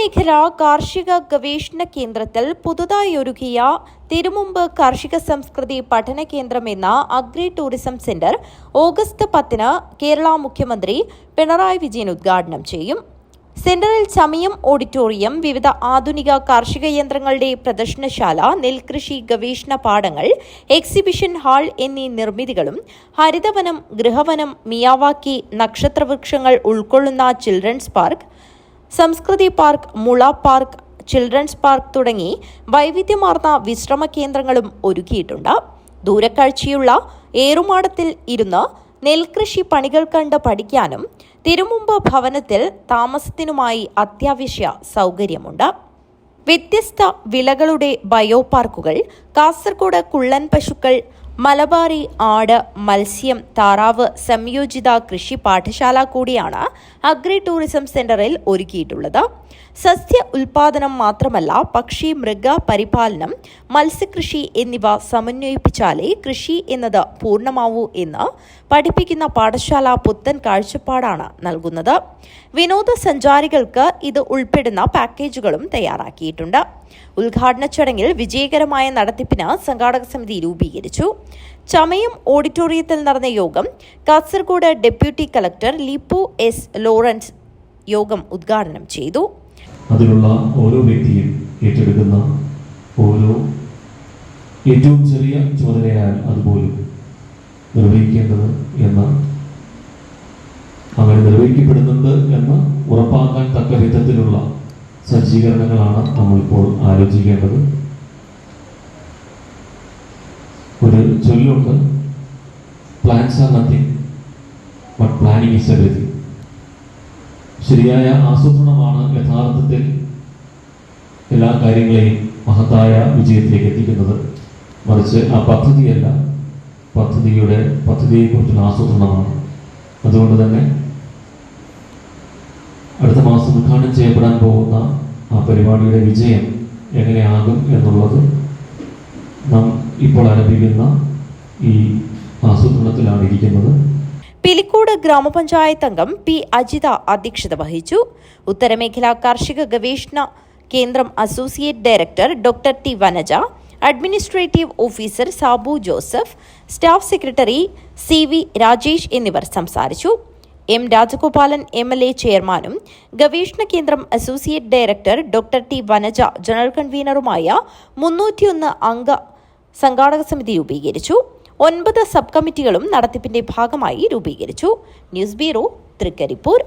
ഉത്തരമേഖല കാർഷിക ഗവേഷണ കേന്ദ്രത്തിൽ പുതുതായി ഒരുക്കിയ തിരുമുമ്പ് കാർഷിക സംസ്കൃതി പഠന കേന്ദ്രം എന്ന agri tourism centre August 10 Kerala മുഖ്യമന്ത്രി പിണറായി വിജയൻ ഉദ്ഘാടനം ചെയ്യും. സെന്ററിൽ ചമയം ഓഡിറ്റോറിയം, വിവിധ ആധുനിക കാർഷിക യന്ത്രങ്ങളുടെ പ്രദർശനശാല, നെൽകൃഷി ഗവേഷണ പാടങ്ങൾ, എക്സിബിഷൻ ഹാൾ എന്നീ നിർമ്മിതികളും ഹരിതവനം, ഗൃഹവനം, മിയാവാക്കി നക്ഷത്രവൃക്ഷങ്ങൾ ഉൾക്കൊള്ളുന്ന ചിൽഡ്രൻസ് പാർക്ക്, സംസ്കൃതി പാർക്ക്, മുള പാർക്ക്, ചിൽഡ്രൻസ് പാർക്ക് തുടങ്ങി വൈവിധ്യമാർന്ന വിശ്രമ കേന്ദ്രങ്ങളും ഒരുക്കിയിട്ടുണ്ട്. ദൂരക്കാഴ്ചയുള്ള ഏറുമാടത്തിൽ ഇരുന്ന് നെൽകൃഷി പണികൾ കണ്ട് പഠിക്കാനും തിരുമുമ്പ് ഭവനത്തിൽ താമസത്തിനുമായി അത്യാവശ്യ സൗകര്യമുണ്ട്. വ്യത്യസ്ത വിളകളുടെ ബയോ പാർക്കുകൾ, കാസർഗോഡ് കുള്ളൻ പശുക്കൾ, മലബാറി ആട്, മത്സ്യം, താറാവ് സംയോജിത കൃഷി പാഠശാല കൂടിയാണ് അഗ്രി ടൂറിസം സെന്ററിൽ ഒരുക്കിയിട്ടുള്ളത്. സസ്യ ഉൽപാദനം മാത്രമല്ല, പക്ഷി മൃഗ പരിപാലനം, മത്സ്യകൃഷി എന്നിവ സമന്വയിപ്പിച്ചാലേ കൃഷി എന്നത് പൂർണ്ണമാവൂ എന്ന് പഠിപ്പിക്കുന്ന പാഠശാല പുത്തൻ കാഴ്ചപ്പാടാണ് നൽകുന്നത്. വിനോദസഞ്ചാരികൾക്ക് ഇത് ഉൾപ്പെടുന്ന പാക്കേജുകളും തയ്യാറാക്കിയിട്ടുണ്ട്. ഉദ്ഘാടന ചടങ്ങിൽ വിജയകരമായ നടത്തിപ്പിന് സംഘാടക സമിതി രൂപീകരിച്ചു. ചമയം ഓഡിറ്റോറിയത്തിൽ നടന്ന യോഗം Kasaragod deputy collector Lippu S Lawrence യോഗം ഉദ്ഘാടനം ചെയ്തു. അതിലുള്ള ഓരോ വ്യക്തിയും ഏറ്റെടുക്കുന്ന ഓരോ ഏറ്റവും ചെറിയ ചുമതലയാൽ അതുപോലും നിർവഹിക്കേണ്ടത് എന്ന് അങ്ങനെ നിർവഹിക്കപ്പെടുന്നുണ്ട് എന്ന് ഉറപ്പാക്കാൻ തക്ക വിധത്തിലുള്ള സജ്ജീകരണങ്ങളാണ് നമ്മളിപ്പോൾ ആലോചിക്കേണ്ടത്. ഒരു ചൊല്ലുണ്ട്, plans are nothing but planning is everything. ശരിയായ ആസൂത്രണമാണ് യഥാർത്ഥത്തിൽ എല്ലാ കാര്യങ്ങളെയും മഹത്തായ വിജയത്തിലേക്ക് എത്തിക്കുന്നത്. മറിച്ച് ആ പദ്ധതിയല്ല, പദ്ധതിയെക്കുറിച്ചുള്ള ആസൂത്രണമാണ്. അതുകൊണ്ട് തന്നെ അടുത്ത മാസം ഉദ്ഘാടനം ചെയ്യപ്പെടാൻ പോകുന്ന ആ പരിപാടിയുടെ വിജയം എങ്ങനെയാകും എന്നുള്ളത് നാം ഇപ്പോൾ ആരംഭിക്കുന്ന ഈ ആസൂത്രണത്തിലാണ് ഇരിക്കുന്നത്. പിലിക്കോട് ഗ്രാമപഞ്ചായത്ത് അംഗം പി അജിത അധ്യക്ഷത വഹിച്ചു. ഉത്തരമേഖല കാർഷിക ഗവേഷണ കേന്ദ്രം associate director doctor T Vanaja, administrative officer Sabu Joseph, staff secretary C V Rajesh എന്നിവർ സംസാരിച്ചു. എം രാജഗോപാലൻ MLA ചെയർമാനും ഗവേഷണ കേന്ദ്രം associate director doctor T Vanaja general കൺവീനറുമായ 301 അംഗ സംഘാടക സമിതി രൂപീകരിച്ചു. 9 സബ് കമ്മിറ്റികളും നടത്തിപ്പിന്റെ ഭാഗമായി രൂപീകരിച്ചു. News bureau, Trikaripur.